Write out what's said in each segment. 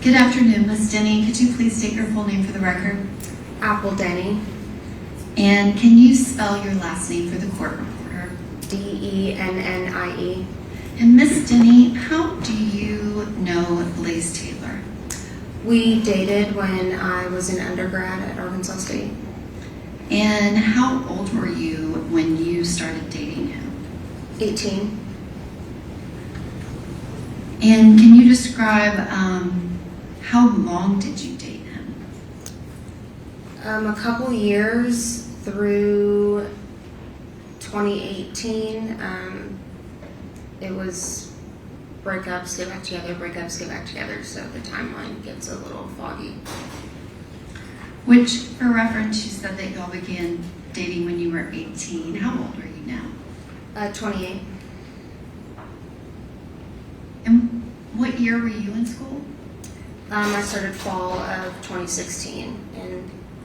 Good afternoon, Ms. Dennie. Could you please state your full name for the record? Dennie. And can you spell your last name for the court reporter? Dennie. And Ms. Dennie, how do you know Blaise Taylor? We dated when I was an undergrad at Arkansas State. And how old were you when you started dating him? 18. And can you describe how long did you date him? A couple years through 2018. It was breakups, get back together, breakups, get back together, so the timeline gets a little foggy. Which, for reference, you said that y'all began dating when you were 18. How old are you now? 28. And what year were you in school? I started fall of 2016,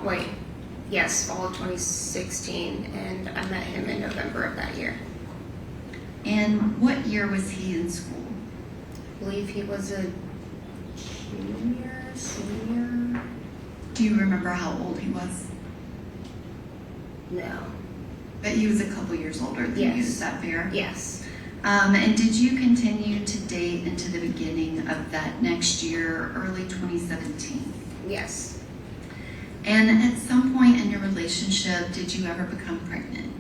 fall of 2016, and I met him in November of that year. And what year was he in school? I believe he was a senior. Do you remember how old he was? No. But he was a couple years older than you, is that fair? Yes. And did you continue to date into the beginning of that next year, early 2017? Yes. And at some point in your relationship, did you ever become pregnant?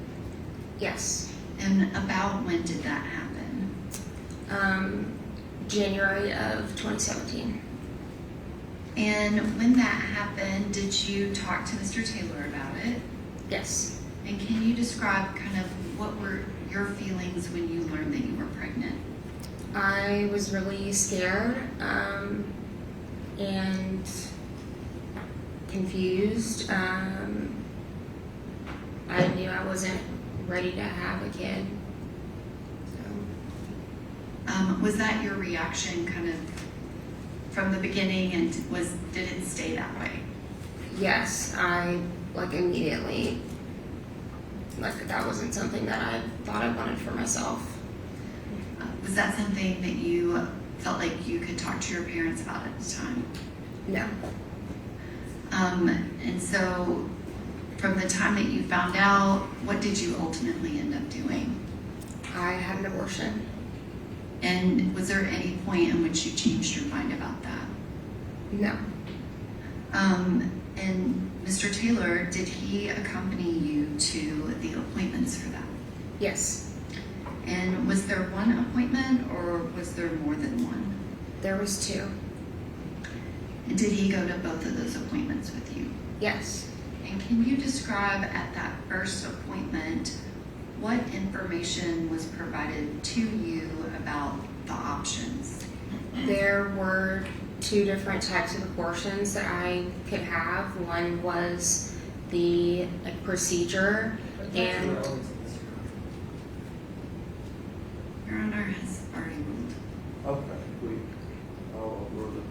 Yes. And about when did that happen? January of 2017. And when that happened, did you talk to Mr. Taylor about it? Yes. And can you describe kind of what were your feelings when you learned that you were pregnant? I was really scared and confused. I knew I wasn't ready to have a kid. So. Was that your reaction kind of from the beginning, and did it stay that way? Yes, I immediately, that wasn't something that I thought I wanted for myself. Was that something that you felt like you could talk to your parents about at the time? No. And so from the time that you found out, what did you ultimately end up doing? I had an abortion. And was there any point in which you changed your mind about that? No. And Mr. Taylor, did he accompany you to the appointments for that? Yes. And was there one appointment or was there more than one? There was 2. And did he go to both of those appointments with you? Yes. And can you describe at that first appointment what information was provided to you about the options? There were 2 different types of abortions that I could have. One was the procedure, and Your Honor has already ruled. Okay, I'll rule it.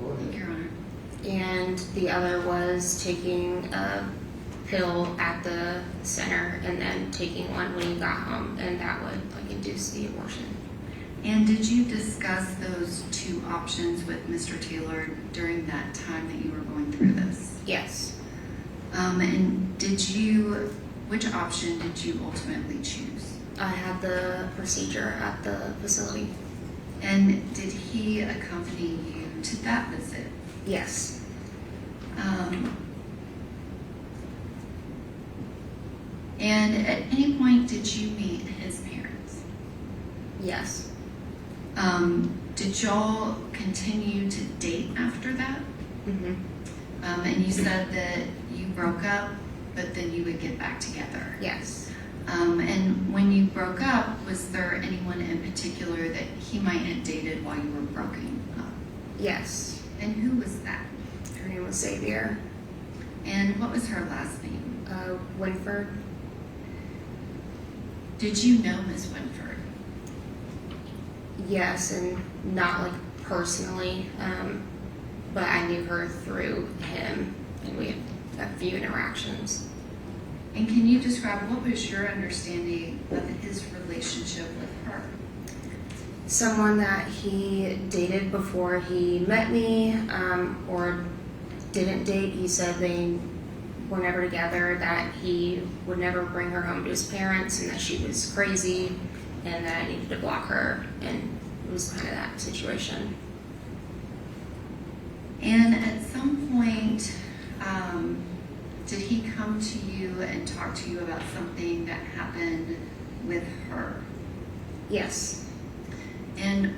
Go ahead. Your Honor. and the other was taking a pill at the center and then taking one when you got home, and that would induce the abortion. And did you discuss those 2 options with Mr. Taylor during that time that you were going through this? Yes. And which option did you ultimately choose? I had the procedure at the facility. And did he accompany you to that visit? Yes. And at any point did you meet his parents? Yes. Did y'all continue to date after that? Mm-hmm. And you said that you broke up, but then you would get back together. Yes. And when you broke up, was there anyone in particular that he might have dated while you were broken up? Yes. And who was that? Her name was Xavier. And what was her last name? Winford. Did you know Ms. Winford? Yes, and not personally, but I knew her through him, and we had a few interactions. And can you describe what was your understanding of his relationship with her? Someone that he dated before he met me, or didn't date. He said they were never together, that he would never bring her home to his parents, and that she was crazy, and that I needed to block her, and it was kind of that situation. And at some point, did he come to you and talk to you about something that happened with her? Yes. And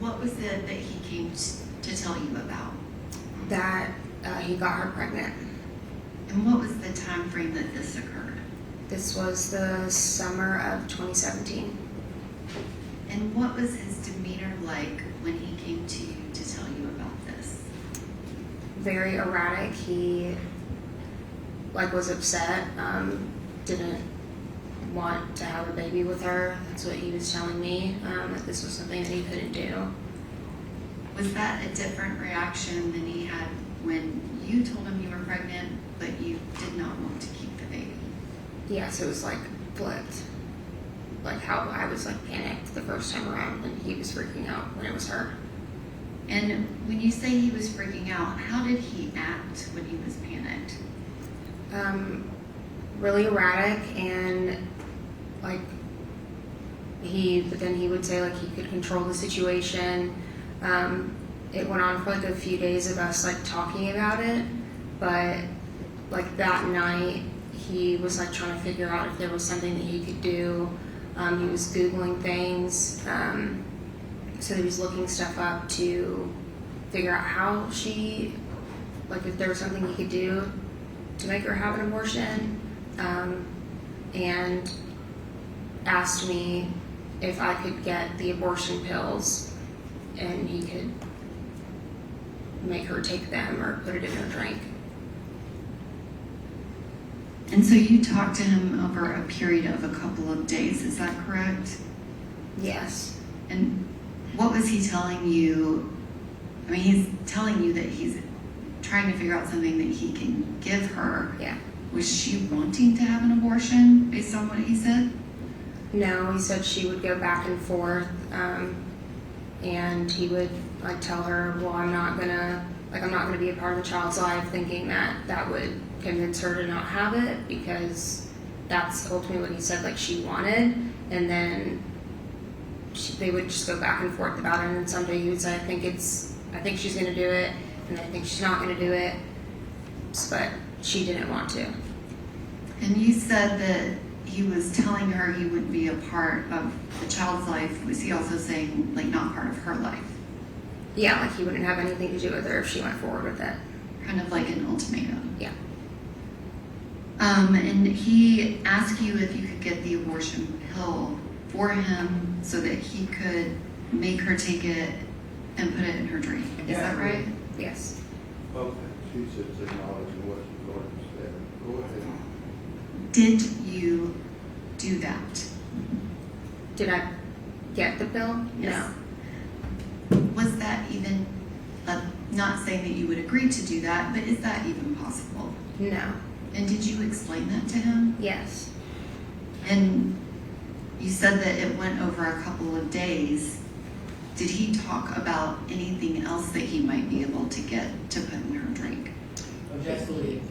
what was it that he came to tell you about? That he got her pregnant. And what was the time frame that this occurred? This was the summer of 2017. And what was his demeanor like when he came to you to tell you about this? Very erratic. He was upset, didn't want to have a baby with her. That's what he was telling me, that this was something that he couldn't do. Was that a different reaction than he had when you told him you were pregnant, but you did not want to keep the baby? Yes, it was flipped. How I was panicked the first time around, and he was freaking out when it was her. And when you say he was freaking out, how did he act when he was panicked? Really erratic, and but then he would say he could control the situation. It went on for a few days of us talking about it, but that night he was trying to figure out if there was something that he could do. He was Googling things, so he was looking stuff up to figure out how she, if there was something he could do to make her have an abortion, and asked me if I could get the abortion pills and he could make her take them or put it in her drink. And so you talked to him over a period of a couple of days, is that correct? Yes. And what was he telling you? I mean, he's telling you that he's trying to figure out something that he can give her. Yeah. Was she wanting to have an abortion based on what he said? No, he said she would go back and forth, and he would tell her, well, I'm not gonna be a part of the child's life, thinking that would convince her to not have it, because that's ultimately what he said she wanted. And then they would just go back and forth about it, and then someday he would say, I think she's gonna do it, and I think she's not gonna do it, but she didn't want to. And you said that he was telling her he wouldn't be a part of the child's life. Was he also saying not part of her life? Yeah, he wouldn't have anything to do with her if she went forward with it. Kind of like an ultimatum. Yeah. And he asked you if you could get the abortion pill for him so that he could make her take it and put it in her drink. Is that right? Yes. Okay, she says acknowledging what she's going to say. Go ahead. Did you do that? Did I get the pill? Yes. No. Was that even, not saying that you would agree to do that, but is that even possible? No. And did you explain that to him? Yes. And You said that it went over a couple of days. Did he talk about anything else that he might be able to get to put in her drink? Just leave.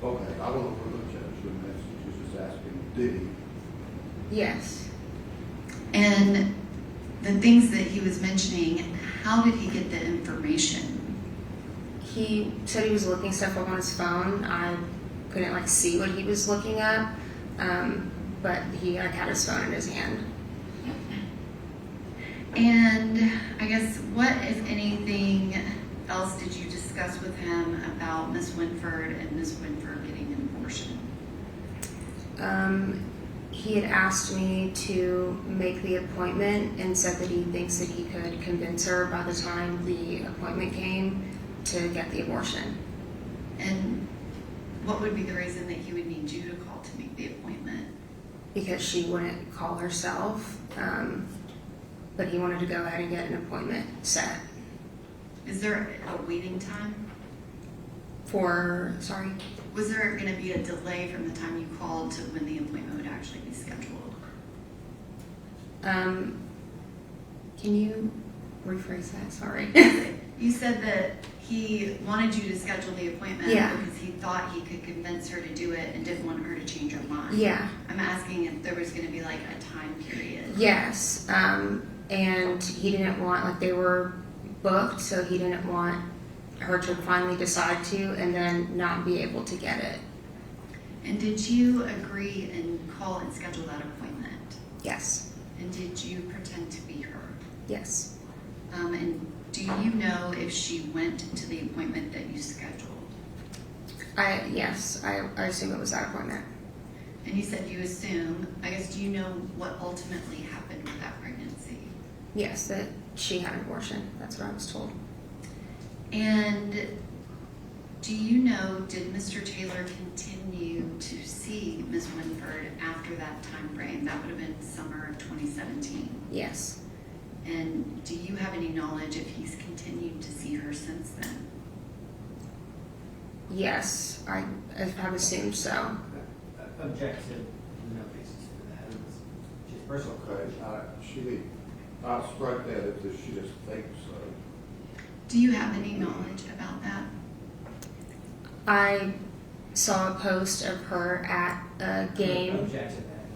okay, I don't know for the judge, and that's, she's just asking, did he? Yes. And the things that he was mentioning, how did he get the information? He said he was looking stuff up on his phone. I couldn't see what he was looking up, but he had his phone in his hand. And I guess what, if anything, else did you discuss with him about Miss Winford and Miss Winford getting an abortion? He had asked me to make the appointment and said that he thinks that he could convince her by the time the appointment came to get the abortion. And what would be the reason that he would need you to call to make the appointment? Because she wouldn't call herself, but he wanted to go ahead and get an appointment set. Is there a waiting time? Was there going to be a delay from the time you called to when the appointment would actually be scheduled? Can you rephrase that? Sorry. You said that he wanted you to schedule the appointment Yeah. because he thought he could convince her to do it and didn't want her to change her mind. Yeah. I'm asking if there was going to be like a time period. Yes. And he didn't want, like, they were booked, so he didn't want her to finally decide to and then not be able to get it. And did you agree and call and schedule that appointment? Yes. And did you pretend to be her? Yes. And do you know if she went to the appointment that you scheduled? Yes, I assume it was that appointment. And you said you assume. I guess, do you know what ultimately happened with that pregnancy? Yes, that she had an abortion. That's what I was told. And do you know, did Mr. Taylor continue to see Ms. Winford after that time frame? That would have been summer of 2017. Yes. And do you have any knowledge if he's continued to see her since then? Yes, I have assumed so. Objection, no basis for that. It's just personal. Okay, I'll strike that if she just thinks so. Do you have any knowledge about that? I saw a post of her at a game, Object to that.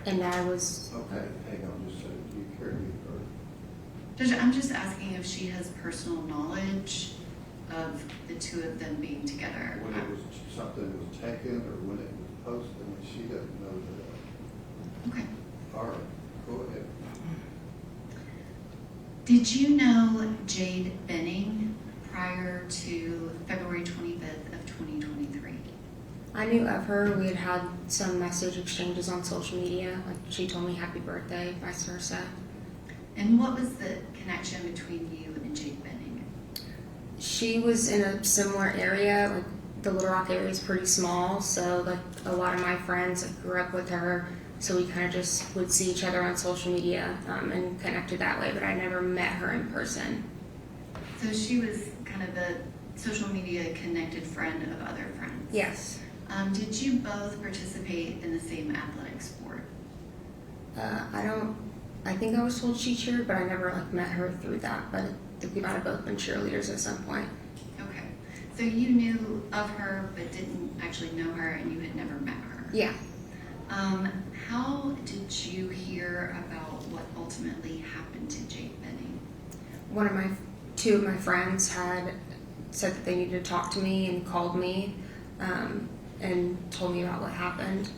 and I was. Okay, hang on just a second. You care me first. Judge, I'm just asking if she has personal knowledge of the two of them being together. When it was something was taken or when it was posted, and she doesn't know that. Okay. All right, go ahead. Did you know Jade Benning prior to February 25th of 2023? I knew of her. We had had some message exchanges on social media. Like, she told me happy birthday, vice versa. And what was the connection between you and Jade Benning? She was in a similar area. Like, the Little Rock area is pretty small, so like a lot of my friends grew up with her. So we kind of just would see each other on social media and connected that way, but I never met her in person. So she was kind of a social media connected friend of other friends. Yes. Did you both participate in the same athletic sport? I think I was told she cheered, but I never like met her through that. But I think we might have both been cheerleaders at some point. Okay. So you knew of her but didn't actually know her and you had never met her? Yeah. How did you hear about what ultimately happened to Jade Benning? Two of my friends had said that they needed to talk to me and called me and told me about what happened.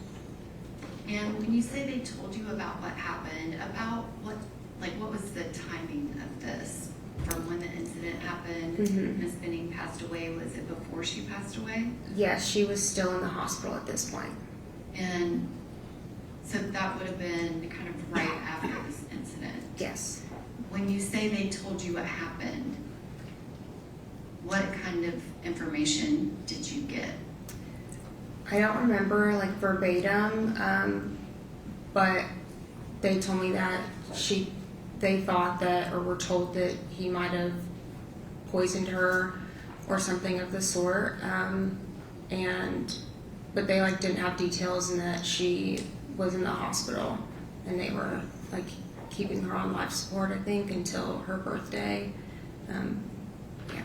And when you say they told you about what happened, about what was the timing of this? From when the incident happened, Ms. Benning passed away, was it before she passed away? Yes, she was still in the hospital at this point. And so that would have been kind of right after this incident. Yes. When you say they told you what happened, what kind of information did you get? I don't remember like verbatim, but they told me that they thought that, or were told that he might have poisoned her or something of the sort, but they like didn't have details, and that she was in the hospital and they were like keeping her on life support, I think, until her birthday. Yeah.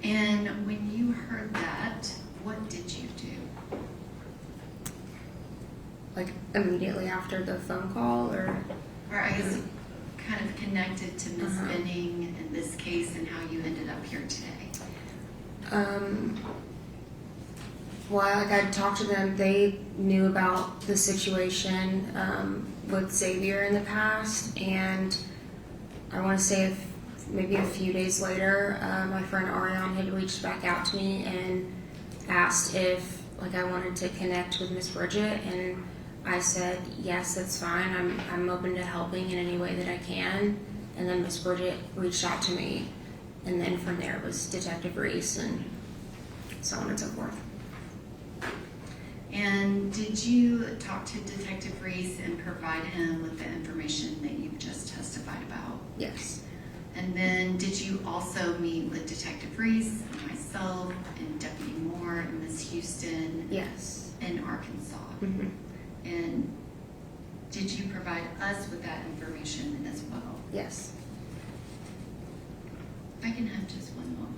And when you heard that, what did you do? Like immediately after the phone call, or I guess kind of connected to Ms. Uh-huh. Benning and this case and how you ended up here today. Well, like I'd talked to them, they knew about the situation with Xavier in the past, and I want to say maybe a few days later, my friend Ariane had reached back out to me and asked if like I wanted to connect with Miss Bridget, and I said yes, that's fine. I'm open to helping in any way that I can. And then Miss Bridget reached out to me, and then from there was Detective Reese and so on and so forth. And did you talk to Detective Reese and provide him with the information that you've just testified about? Yes. And then did you also meet with Detective Reese and myself and Deputy Moore and Ms. Houston Yes. in Arkansas? Mm-hmm. And did you provide us with that information as well? Yes. I can have just one moment.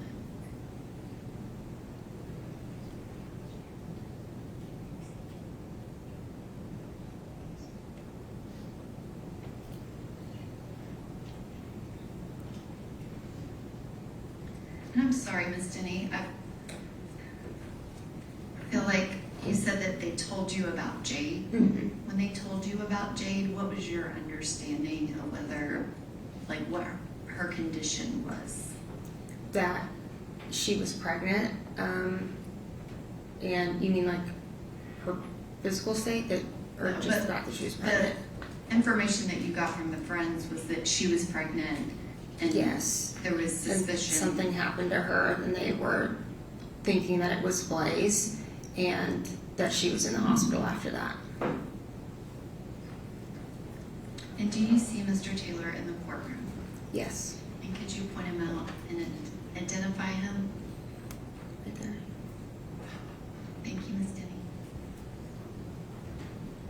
And I'm sorry, Ms. Dennie, I feel like you said that they told you about Jade. Mm-hmm. When they told you about Jade, what was your understanding of whether, like, what her condition was? That she was pregnant, and you mean like her physical state, that, or No, just but the fact that she was The pregnant? information that you got from the friends was that she was pregnant and Yes. there was And suspicion. something happened to her, and they were thinking that it was Blaise, and that she was in the hospital after that. And do you see Mr. Taylor in the courtroom? Yes. And could you point him out and identify him? Right there. Thank you, Ms. Denny.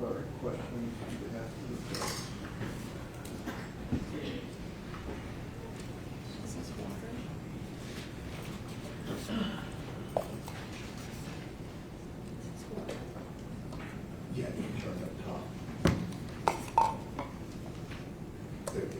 All right, questions on behalf of the judge? Yeah, you can turn up top. There you go.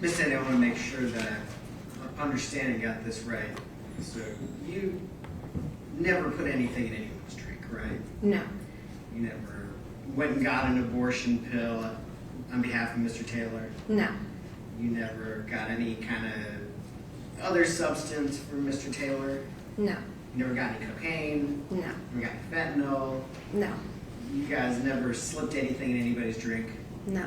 Miss Dennie, I want to make sure that I'm understanding, got this right. So you never put anything in anyone's drink, right? No. You never went and got an abortion pill on behalf of Mr. Taylor. No. You never got any kind of other substance from Mr. Taylor. No. You never got any cocaine. No. Never got any fentanyl. No. You guys never slipped anything in anybody's drink. No.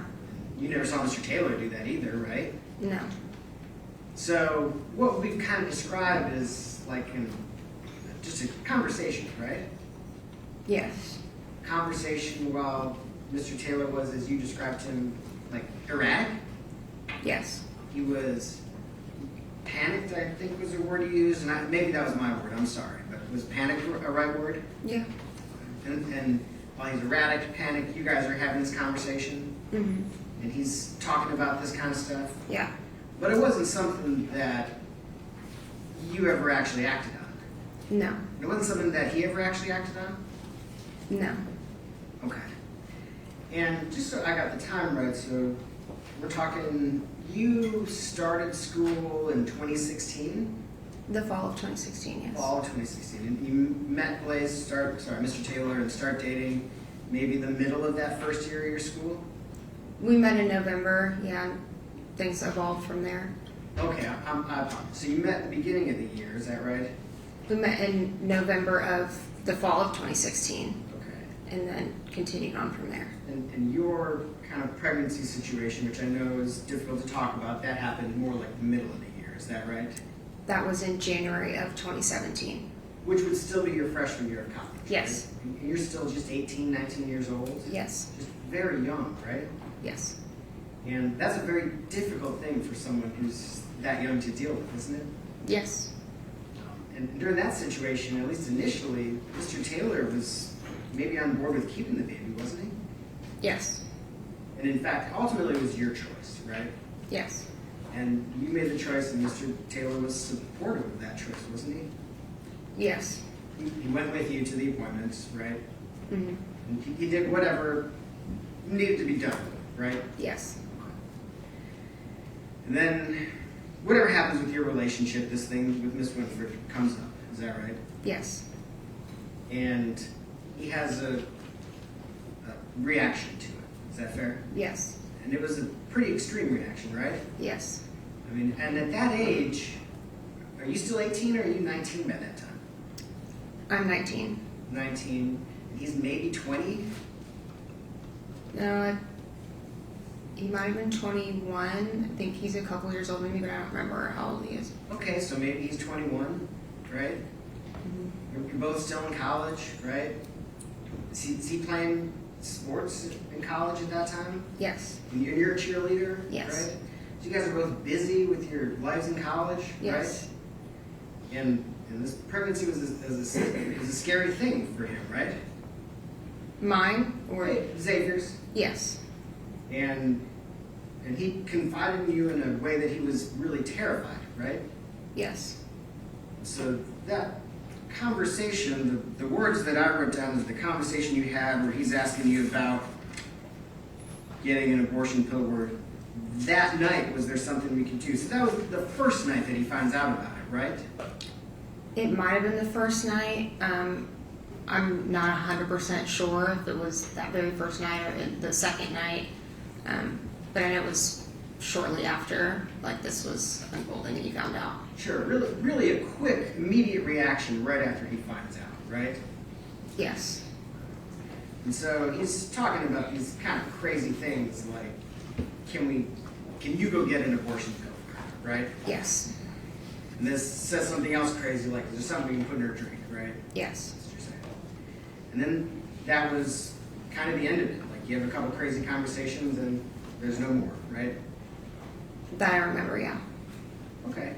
You never saw Mr. Taylor do that either, right? No. So what we've kind of described is like just a conversation, right? Yes. Conversation while Mr. Taylor was, as you described him, like erratic. Yes. He was panicked, I think was the word he used, and maybe that was my word, I'm sorry, but was panic a right word? Yeah. And while he's erratic, panicked, you guys are having this conversation, Mm-hmm. and he's talking about this kind of stuff. Yeah. But it wasn't something that you ever actually acted on. No. It wasn't something that he ever actually acted on? No. Okay. And just so I got the time right, so we're talking, you started school in 2016? The fall of 2016, yes. Fall of 2016. And you met Blaise, Mr. Taylor, and start dating maybe the middle of that first year of your school? We met in November, yeah, and things evolved from there. Okay, I apologize. So you met at the beginning of the year, is that right? We met in November of the fall of 2016, Okay. and then continued on from there. And your kind of pregnancy situation, which I know is difficult to talk about, that happened more like the middle of the year, is that right? That was in January of 2017. Which would still be your freshman year of college, Yes. right? And you're still just 18, 19 years old? Yes. Just very young, right? Yes. And that's a very difficult thing for someone who's that young to deal with, isn't it? Yes. And during that situation, at least initially, Mr. Taylor was maybe on board with keeping the baby, wasn't he? Yes. And in fact, ultimately it was your choice, right? Yes. And you made the choice, and Mr. Taylor was supportive of that choice, wasn't he? Yes. He went with you to the appointments, right? Mm-hmm. And he did whatever needed to be done, right? Yes. And then, whatever happens with your relationship, this thing with Miss Winford comes up. Is that right? Yes. And he has a reaction to it. Is that fair? Yes. And it was a pretty extreme reaction, right? Yes. I mean, and at that age, are you still 18 or are you 19 by that time? I'm 19. 19. And he's maybe 20? No, he might have been 21. I think he's a couple years older than me, but I don't remember how old he is. Okay, so maybe he's 21, right? Mm-hmm. You're both still in college, right? Is he playing sports in college at that time? Yes. And you're a cheerleader, Yes. right? So you guys are both busy with your lives in college, Yes. right? And this pregnancy was a scary thing for him, right? Mine or Xavier's. yes. And he confided in you in a way that he was really terrified, right? Yes. So that conversation, the words that I wrote down is the conversation you had where he's asking you about getting an abortion pill, where that night, was there something we could do? So that was the first night that he finds out about it, right? It might have been the first night. I'm not 100% sure if it was that very first night or the second night. But I know it was shortly after, like, this was unfolding and you found out. Sure, really a quick, immediate reaction right after he finds out, right? Yes. And so he's talking about these kind of crazy things like, can you go get an abortion pill for her, right? Yes. And this says something else crazy like, is there something we can put in her drink, right? Yes. That's what you're saying. And then that was kind of the end of it. Like, you have a couple crazy conversations and there's no more, right? That I remember, yeah. Okay.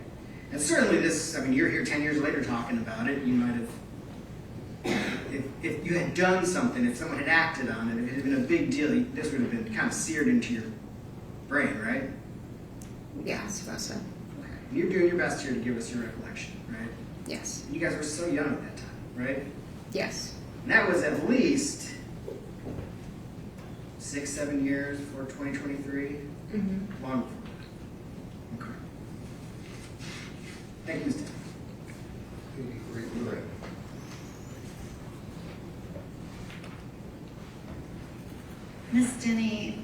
And certainly this, I mean, you're here 10 years later talking about it. You might have, if you had done something, if someone had acted on it, if it had been a big deal, this would have been kind of seared into your brain, right? Yeah, I suppose so. Okay. And you're doing your best here to give us your recollection, right? Yes. You guys were so young at that time, right? Yes. And that was at least 6-7 years before 2023. Mm-hmm. Long before that. Okay. Thank you, Ms. Dennie. Ms. Dennie,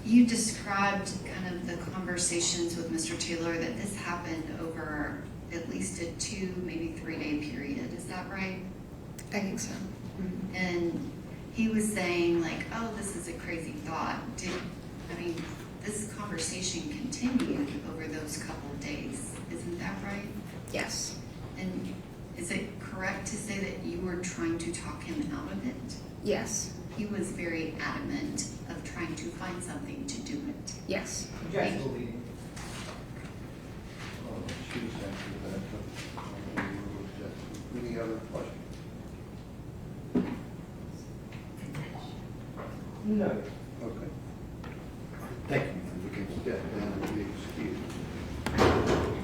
you described kind of the conversations with Mr. Taylor that this happened over at least a 2, maybe 3-day period. Is that right? I think so. Mm-hmm. And he was saying like, oh, this is a crazy thought. This conversation continued over those couple of days. Isn't that right? Yes. And is it correct to say that you were trying to talk him out of it? Yes. He was very adamant of trying to find something to do it. Yes. Objection to leading. She was answering that. Any other questions? No. Okay. Thank you. You can step down and be excused.